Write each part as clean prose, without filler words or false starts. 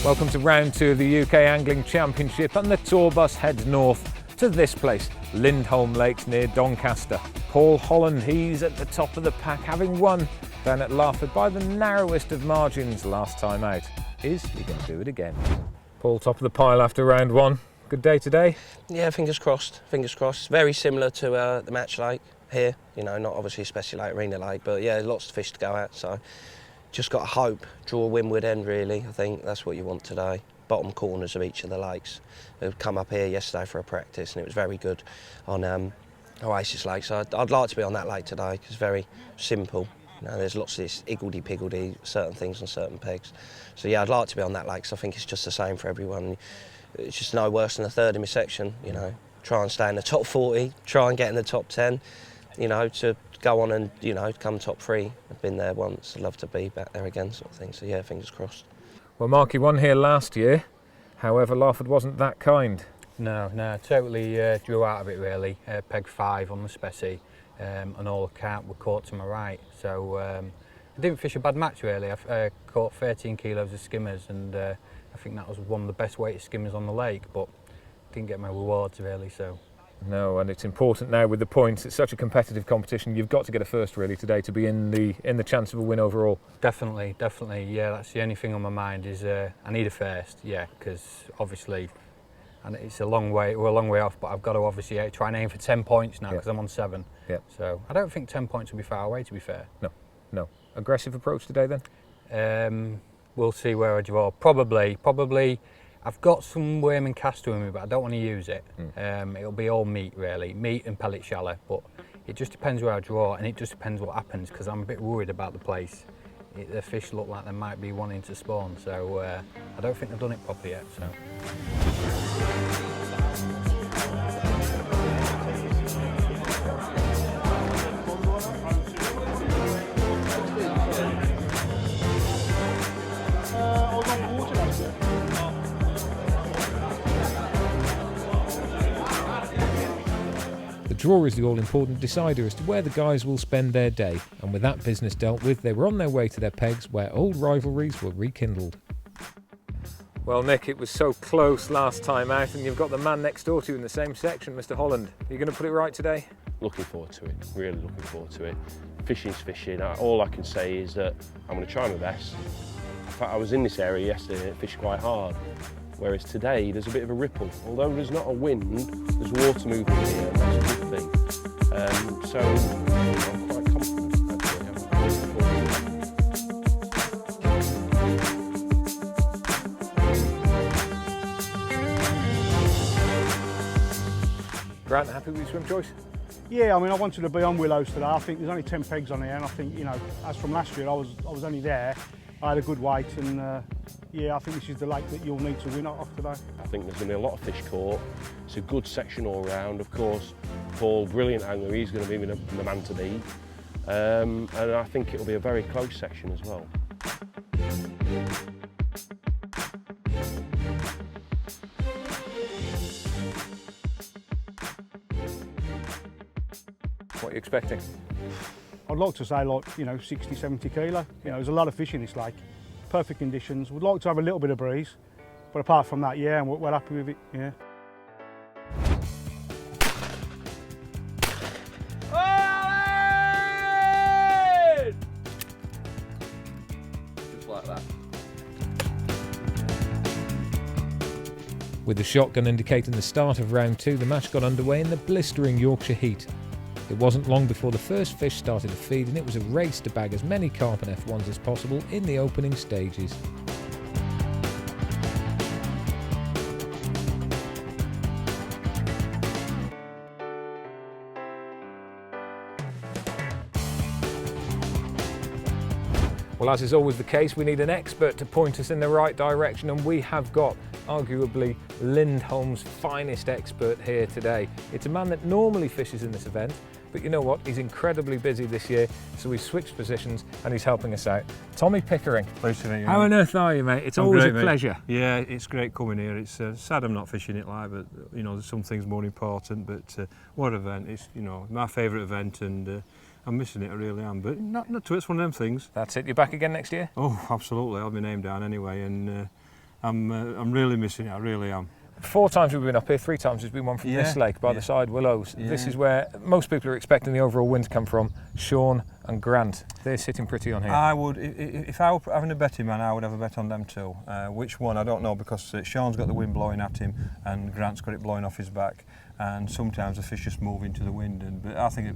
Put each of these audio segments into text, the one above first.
Welcome to round 2 of the UK Angling Championship, and the tour bus heads north to this place, Lindholm Lakes near Doncaster. Paul Holland, he's at the top of the pack, having won down at Larford by the narrowest of margins last time out. Is he going to do it again? Paul, top of the pile after round 1. Good day today? Yeah, fingers crossed, fingers crossed. Very similar to the match lake here, you know, not obviously especially like Arena Lake, but yeah, lots of fish to go at, so just got to hope, draw a windward end really. I think that's what you want today. Bottom corners of each of the lakes. We've come up here yesterday for a practice and it was very good on Oasis Lake, so I'd like to be on that lake today because it's very simple. You know, there's lots of this iggledy-piggledy, certain things on certain pegs. So yeah, I'd like to be on that lake, so I think it's just the same for everyone. It's just no worse than a third in my section, you know. Try and stay in the top 40, try and get in the top 10, you know, to go on and, you know, come top 3. I've been there once, I'd love to be back there again, sort of thing. So yeah, fingers crossed. Well, Mark, you won here last year. However, Larford wasn't that kind. No, totally drew out of it really. Peg 5 on the specie, and all the carp were caught to my right. So I didn't fish a bad match really. I caught 13 kilos of skimmers, and I think that was one of the best weighted skimmers on the lake, but didn't get my rewards really. So. No, and it's important now with the points. It's such a competitive competition. You've got to get a first really today to be in the chance of a win overall. Definitely. Yeah, that's the only thing on my mind is I need a first. Yeah, because obviously, and it's a long way. We're a long way off, but I've got to obviously try and aim for 10 points now because I'm on 7. Yeah. So I don't think 10 points will be far away. To be fair. No. Aggressive approach today then. We'll see where I draw. Probably. I've got some worm and castor in me, but I don't want to use it. It'll be all meat really, meat and pellet shallow, but it just depends where I draw, and it just depends what happens because I'm a bit worried about the place. The fish look like they might be wanting to spawn, so I don't think they've done it properly yet. So. The draw is the all-important decider as to where the guys will spend their day, and with that business dealt with, they were on their way to their pegs where old rivalries were rekindled. Well, Nick, it was so close last time out, and you've got the man next door to you in the same section, Mr. Holland. Are you going to put it right today? Looking forward to it, really looking forward to it. Fishing's fishing. All I can say is that I'm going to try my best. In fact, I was in this area yesterday and it fished quite hard. Whereas today, there's a bit of a ripple. Although there's not a wind, there's water moving here, and that's a good thing. So I'm quite confident, actually. Grant, happy with your swim choice? Yeah, I mean, I wanted to be on Willows today. I think there's only 10 pegs on here, and I think, you know, as from last year, I was only there. I had a good weight, and yeah, I think this is the lake that you'll need to win off today. I think there's going to be a lot of fish caught. It's a good section all round. Of course, Paul, brilliant angler, he's going to be the man to beat. And I think it'll be a very close section as well. What are you expecting? I'd like to say, like, you know, 60, 70 kilo. You know, there's a lot of fish in this lake. Perfect conditions. We'd like to have a little bit of breeze, but apart from that, yeah, we're happy with it, yeah. Just like that. With the shotgun indicating the start of round 2, the match got underway in the blistering Yorkshire heat. It wasn't long before the first fish started to feed, and it was a race to bag as many carp and F1s as possible in the opening stages. Well, as is always the case, we need an expert to point us in the right direction, and we have got arguably Lindholm's finest expert here today. It's a man that normally fishes in this event, but you know what? He's incredibly busy this year, so he's switched positions and he's helping us out. Tommy Pickering. Pleased to meet you. How on earth are you, mate? It's always a pleasure. Yeah, it's great coming here. It's sad I'm not fishing it live, but you know, there's some things more important. But what event? It's, you know, my favourite event, and I'm missing it. I really am. But not to. It's one of them things. That's it. You're back again next year? Oh, absolutely. I'll be named down anyway, and I'm really missing it, I really am. 4 times we've been up here, 3 times there's been one from this lake by the side willows. This is where most people are expecting the overall win to come from. Sean and Grant, they're sitting pretty on here. I would, if I were having a betting man, I would have a bet on them too. Which one, I don't know, because Sean's got the wind blowing at him and Grant's got it blowing off his back, and sometimes the fish just move into the wind. But I think,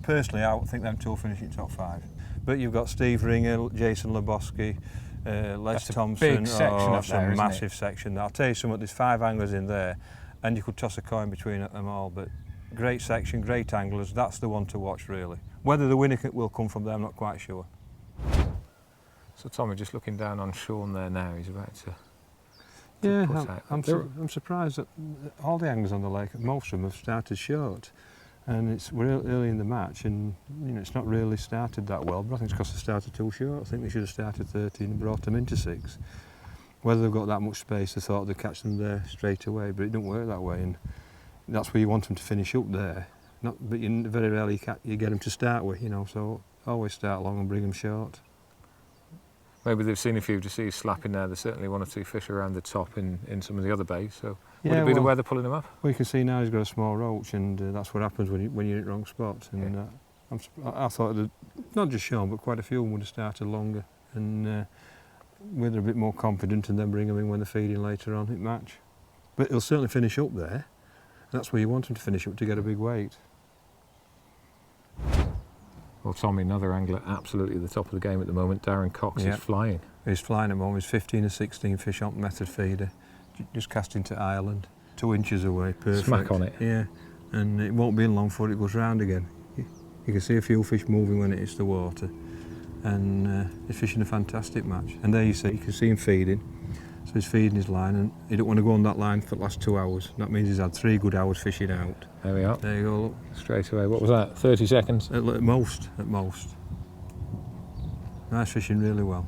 personally, I think them two will finish in top 5. But you've got Steve Ringer, Jason Lebowski, Les Thompson. Big section up there, a isn't massive it? section. I'll tell you something, there's 5 anglers in there, and you could toss a coin between them all. But great section, great anglers, that's the one to watch really. Whether the winner will come from there, I'm not quite sure. So Tommy, just looking down on Sean there now, he's about to Yeah, put out. I'm surprised that all the anglers on the lake, most of them have started short. And we're early in the match, and it's not really started that well. But I think it's because they started too short. I think they should have started 13 and brought them into 6. Whether they've got that much space, they thought they'd catch them there straight away, but it don't work that way. And that's where you want them to finish up there. But very rarely you get them to start with, So always start long and bring them short. Maybe they've seen a few to see slapping there. There's certainly 1 or 2 fish around the top in some of the other bays. So would it be the weather pulling them up? Well, you can see now he's got a small roach, and that's what happens when you're in the wrong spot. And I thought that not just Sean, but quite a few of them would have started longer, and we're a bit more confident, and then bring them in when they're feeding later on at match. But he'll certainly finish up there. That's where you want him to finish up, to get a big weight. Well, Tommy, another angler absolutely at the top of the game at the moment. Darren Cox is flying. He's flying at the moment. He's 15 or 16 fish on method feeder, just casting to Ireland, 2 inches away, perfect. Smack on it. Yeah, and it won't be in long before it goes round again. You can see a few fish moving when it hits the water, and he's fishing a fantastic match. And there you can see him feeding. So he's feeding his line, and he don't want to go on that line for the last 2 hours. That means he's had 3 good hours fishing out. There we are. There you go, look. Straight away. What was that? 30 seconds? At most. Nice fishing, really well.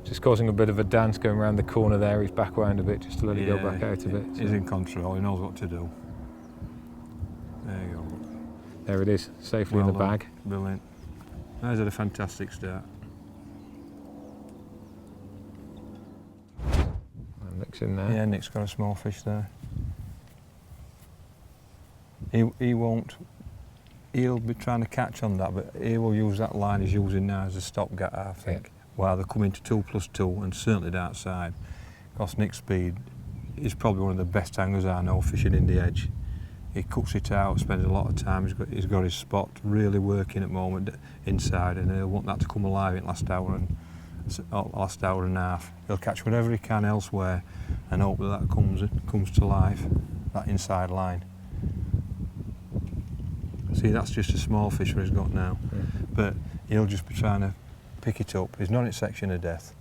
Just causing a bit of a dance going around the corner there. He's back round a bit just to let it go back out a bit. He's in control, he knows what to do. There you go. There it is, safely in the bag. Brilliant. He's had a fantastic start. And Nick's in there. Yeah, Nick's got a small fish there. He won't. He'll be trying to catch on that, but he will use that line he's using now as a stopgap, I think. Yeah. While they're coming to 2+2 and certainly outside. Because Nick's speed is probably one of the best anglers I know fishing in the edge. He cooks it out, spends a lot of time, he's got his spot really working at the moment inside, and he'll want that to come alive in the last hour and a half. He'll catch whatever he can elsewhere and hope that comes to life, that inside line. See, that's just a small fish where he's got now, but he'll just be trying to pick it up. He's not in section of death,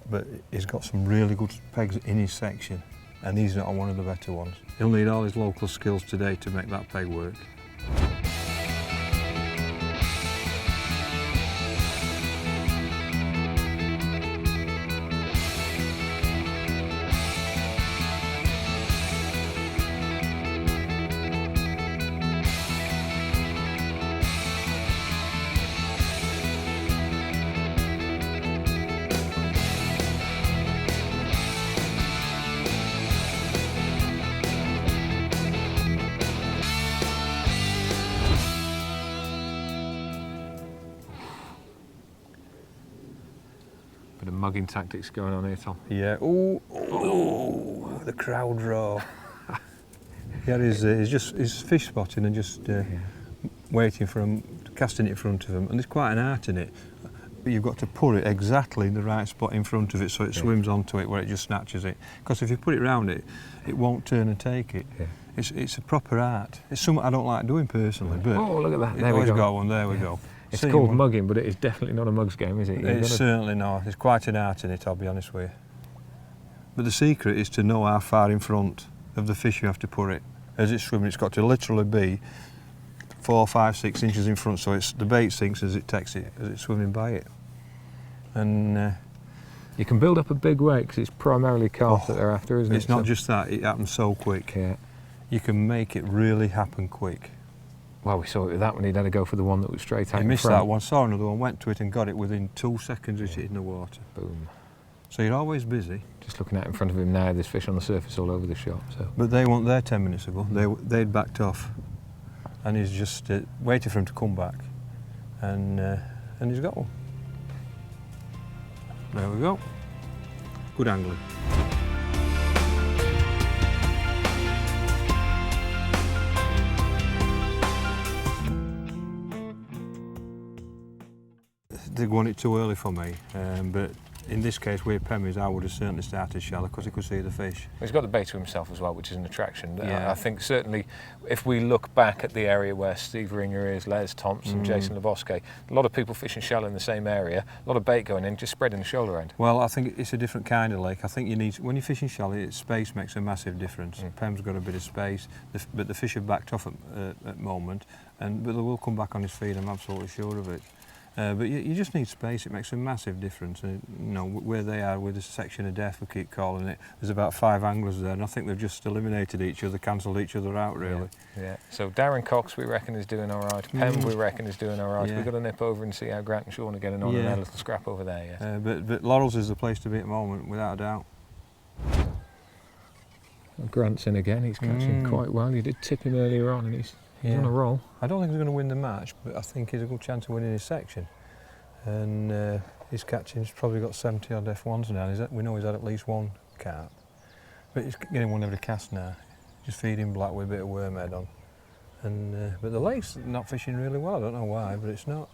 but he's got some really good pegs in his section, and he's not one of the better ones. He'll need all his local skills today to make that peg work. Bit of mugging tactics going on here, Tom. Yeah. Ooh, the crowd roar. Yeah, he's fish spotting and just waiting for him, casting it in front of him, and there's quite an art in it. But you've got to put it exactly in the right spot in front of it so it swims onto it where it just snatches it. Because if you put it round it, it won't turn and take it. Yeah. It's a proper art. It's something I don't like doing personally, but oh, look at that! There we go. Got one. There we go. It's called mugging, but it is definitely not a mugs game, is it? It's certainly not. There's quite an art in it, I'll be honest with you. But the secret is to know how far in front of the fish you have to put it. As it's swimming, it's got to literally be 4, 5, 6 inches in front, so the bait sinks as it takes it, as it's swimming by it. And You can build up a big weight because it's primarily carp that they're after, isn't it? It's not just that, it happens so quick. Yeah. You can make it really happen quick. Well, we saw it with that one. He'd had to go for the one that was straight out He in missed front. that one, saw another one, went to it and got it within 2 seconds of it hitting the water. Boom. So you're always busy. Just looking at in front of him now, there's fish on the surface all over the shot. So. But they weren't there 10 minutes ago. They'd backed off, and he's just waited for him to come back, and he's got one. There we go. Good angling. They won it too early for me, but in this case where Pemb is, I would have certainly started shallow because he could see the fish. He's got the bait to himself as well, which is an attraction. Yeah. I think certainly if we look back at the area where Steve Ringer is, Les Thompson, Jason Lebosque, a lot of people fishing shallow in the same area, a lot of bait going in, just spreading the shoulder end. Well, I think it's a different kind of lake. I think you need, when you're fishing shallow, space makes a massive difference. Pemb's got a bit of space, but the fish have backed off at the moment, but they will come back on his feet, I'm absolutely sure of it. But you just need space, it makes a massive difference. You know, where they are with this section of death, we keep calling it, there's about 5 anglers there, and I think they've just eliminated each other, cancelled each other out, really. Yeah. So Darren Cox, we reckon, is doing all right. Pemb, we reckon, is doing all right. Yeah. We've got to nip over and see how Grant and Sean are getting on in their little scrap over there. Yes. But Laurel's is the place to be at the moment, without a doubt. Well, Grant's in again, he's catching quite well. You did tip him earlier on, and he's on a roll. I don't think he's going to win the match, but I think he's a good chance of winning his section. And his catching's probably got 70 odd F1s now. We know he's had at least one carp. But he's getting one every cast now. Just feeding black with a bit of wormhead on. And but the lake's not fishing really well, I don't know why, but it's not.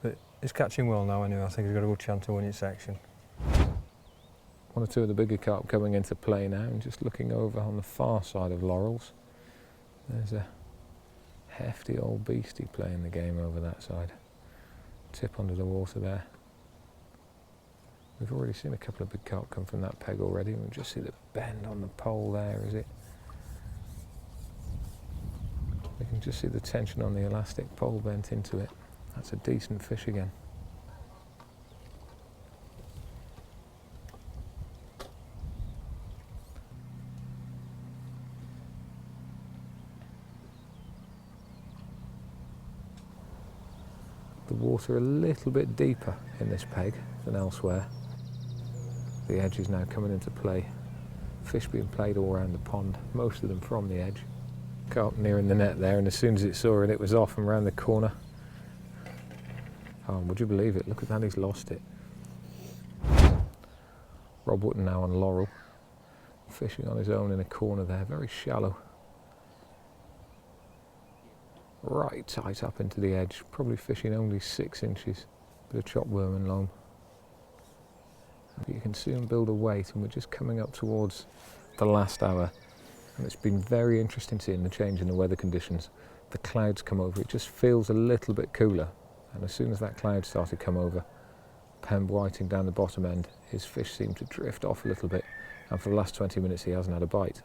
But he's catching well now anyway. I think he's got a good chance of winning his section. One or two of the bigger carp coming into play now, and just looking over on the far side of Laurel's. There's a hefty old beastie playing the game over that side. Tip under the water there. We've already seen a couple of big carp come from that peg already, and we'll just see the bend on the pole there, is it? We can just see the tension on the elastic pole bent into it. That's a decent fish again. The water a little bit deeper in this peg than elsewhere. The edge is now coming into play. Fish being played all around the pond, most of them from the edge. Carp nearing the net there, and as soon as it saw it, it was off and round the corner. Oh, would you believe it? Look at that, he's lost it. Rob Wootton now on Laurel, fishing on his own in a corner there, very shallow. Right tight up into the edge, probably fishing only 6 inches, bit of chopworm and loam. But you can see him build a weight, and we're just coming up towards the last hour, and it's been very interesting seeing the change in the weather conditions. The clouds come over, it just feels a little bit cooler, and as soon as that cloud started to come over, Pemb Wrighting down the bottom end, his fish seemed to drift off a little bit, and for the last 20 minutes he hasn't had a bite.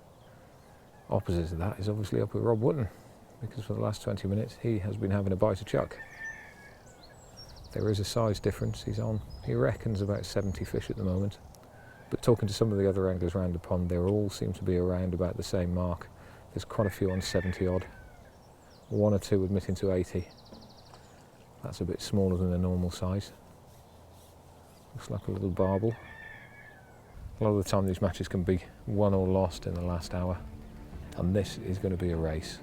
Opposite to that is obviously up with Rob Wootton, because for the last 20 minutes he has been having a bite of chuck. There is a size difference. He's on, he reckons, about 70 fish at the moment. But talking to some of the other anglers around the pond, they all seem to be around about the same mark. There's quite a few on 70 odd. 1 or 2 admitting to 80. That's a bit smaller than the normal size. Looks like a little barbel. A lot of the time these matches can be won or lost in the last hour. And this is going to be a race.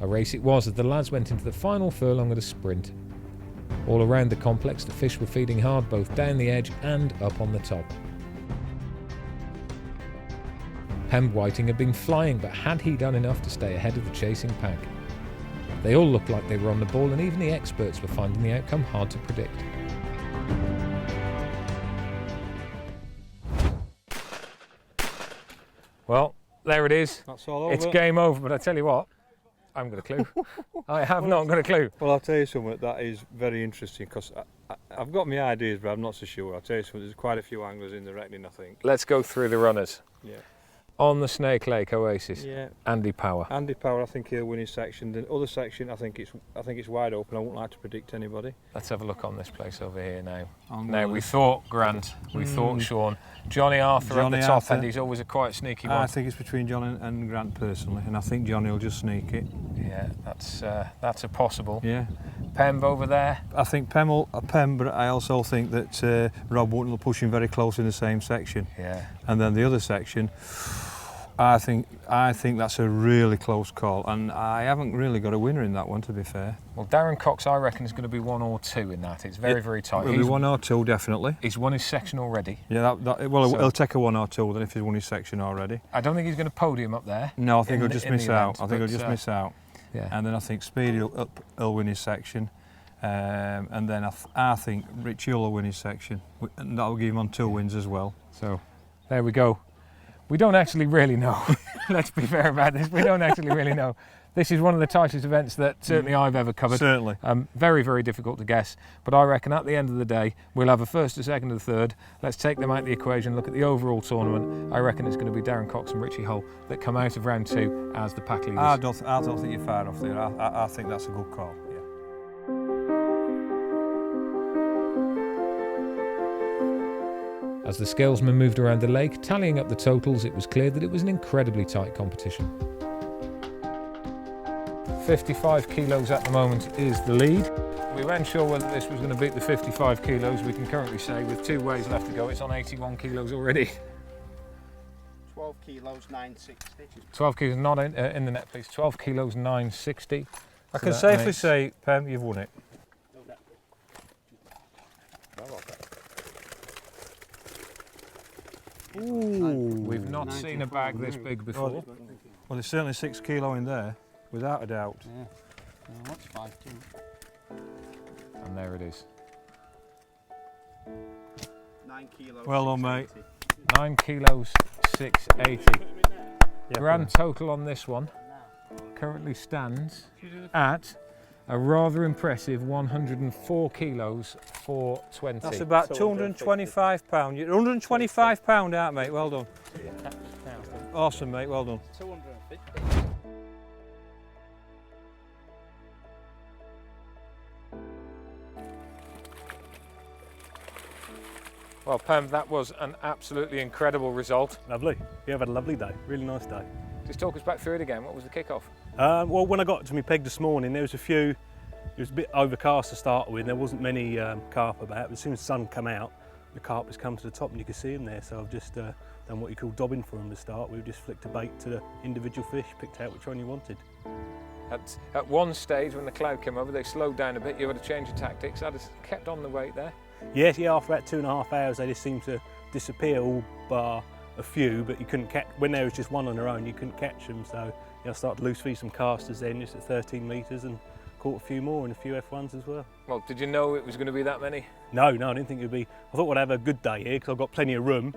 A race it was as the lads went into the final furlong at a sprint. All around the complex the fish were feeding hard both down the edge and up on the top. Pemb Wrighting had been flying, but had he done enough to stay ahead of the chasing pack? They all looked like they were on the ball, and even the experts were finding the outcome hard to predict. Well, there it is. That's all over. It's game over, but I tell you what, I haven't got a clue. I have not got a clue. Well, I'll tell you something, that is very interesting, because I've got my ideas, but I'm not so sure. I'll tell you something, there's quite a few anglers in the reckoning, I think. Let's go through the runners. Yeah. On the Snake Lake Oasis, Yeah. Andy Power. Andy Power, I think he'll win his section. The other section, I think it's wide open. I won't like to predict anybody. Let's have a look on this place over here now. Now We thought Grant, we thought Sean. Johnny Arthur at the top Arthur. end, he's always a quite sneaky one. I think it's between John and Grant personally, and I think Johnny will just sneak it. Yeah, that's a possible. Yeah. Pemb over there. I think Pemb, but I also think that Rob Wootton will push him very close in the same section. Yeah. And then the other section, I think that's a really close call, and I haven't really got a winner in that one, to be fair. Well, Darren Cox, I reckon, is going to be 1 or 2 in that. It's very, very tight. It'll be 1 or 2, definitely. He's won his section already. Yeah, he'll take a 1 or 2 then if he's won his section already. I don't think he's going to podium up there. No, I think he'll just miss out. I think he'll just miss out. Yeah. And then I think Speedy will win his section. And then I think Richie will win his section. And that'll give him on 2 wins as well. So, there we go. We don't actually really know. Let's be fair about this. We don't actually really know. This is one of the tightest events that certainly I've ever covered. Certainly. Very, very difficult to guess. But I reckon at the end of the day, we'll have a first, a second, and a third. Let's take them out of the equation, look at the overall tournament. I reckon it's going to be Darren Cox and Richie Hull that come out of round 2 as the pack leaders. I don't think you're far off there. I think that's a good call. Yeah. As the scalesmen moved around the lake, tallying up the totals, it was clear that it was an incredibly tight competition. 55 kilos at the moment is the lead. We weren't sure whether this was going to beat the 55 kilos. We can currently say with 2 ways left to go, it's on 81 kilos already. 12 kilos, 960. 12 kilos, not in the net, please. 12 kilos, 960. I can safely say, Pem, you've won it. Ooh, we've not seen a bag this big before. Well, there's certainly 6 kilo in there, without a doubt. Yeah. That's 5 too. And there it is. 9 kilos. Well done, mate. 9 kilos, 680. Grand total on this one currently stands at a rather impressive 104 kilos, 420. That's about £225. You're £125 out, mate. Well done. Awesome, mate. Well done. 250. Well, Pam, that was an absolutely incredible result. Lovely. Yeah, I've had a lovely day. Really nice day. Just talk us back through it again. What was the kick-off? Well, when I got to my peg this morning, there was a few. It was a bit overcast to start with. There wasn't many carp about. But as soon as the sun came out, the carp has come to the top, and you can see them there. So I've just done what you call dobbing for them to start. We've just flicked a bait to the individual fish, picked out which one you wanted. At one stage, when the cloud came over, they slowed down a bit. You had to change your tactics. That has kept on the weight there. Yeah. After about 2.5 hours, they just seemed to disappear, all bar a few. But you couldn't catch when there was just one on their own. You couldn't catch them. So I started to loose feed some casters then, just at 13 metres, and caught a few more and a few F1s as well. Well, did you know it was going to be that many? No, I didn't think it would be. I thought I'd have a good day here because I've got plenty of room.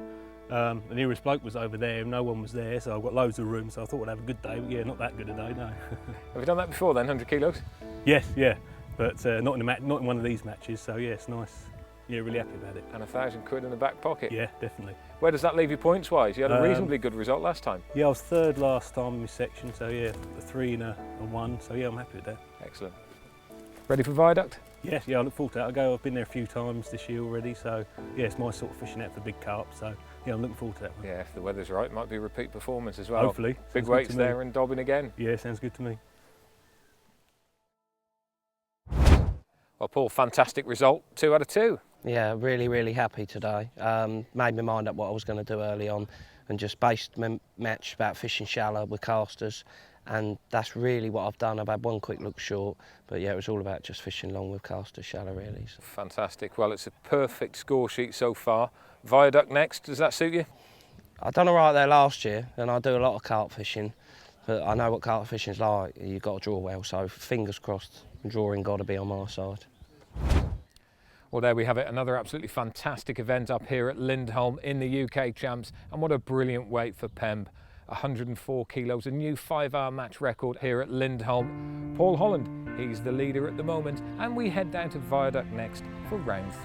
The nearest bloke was over there, no one was there, so I've got loads of room, so I thought I'd have a good day. But yeah, not that good a day, no. Have you done that before then, 100 kilos? Yes, yeah, but not in one of these matches, so yeah, it's nice. Yeah, really happy about it. And £1,000 in the back pocket? Yeah, definitely. Where does that leave you points-wise? You had a reasonably good result last time. Yeah, I was third last time in my section, so yeah, a 3 and a 1, so yeah, I'm happy with that. Excellent. Ready for Viaduct? Yes, yeah, I look forward to it. I've been there a few times this year already, so yeah, it's my sort of fishing out for big carp, so yeah, I'm looking forward to that one. Yeah, if the weather's right, it might be a repeat performance as well. Hopefully. Big weights there and dobbing again. Yeah, sounds good to me. Well, Paul, fantastic result, 2 out of 2. Yeah, really, really happy today. Made my mind up what I was going to do early on and just based my match about fishing shallow with casters, and that's really what I've done. I've had one quick look short, but yeah, it was all about just fishing long with casters shallow really. So. Fantastic. Well, it's a perfect score sheet so far. Viaduct next, does that suit you? I done all right there last year, and I do a lot of carp fishing, but I know what carp fishing's like. You've got to draw well, so fingers crossed, drawing got to be on my side. Well, there we have it, another absolutely fantastic event up here at Lindholm in the UK Champs, and what a brilliant weight for Pemb. 104 kilos, a new 5-hour match record here at Lindholm. Paul Holland He's the leader at the moment, and we head down to Viaduct next for round 3.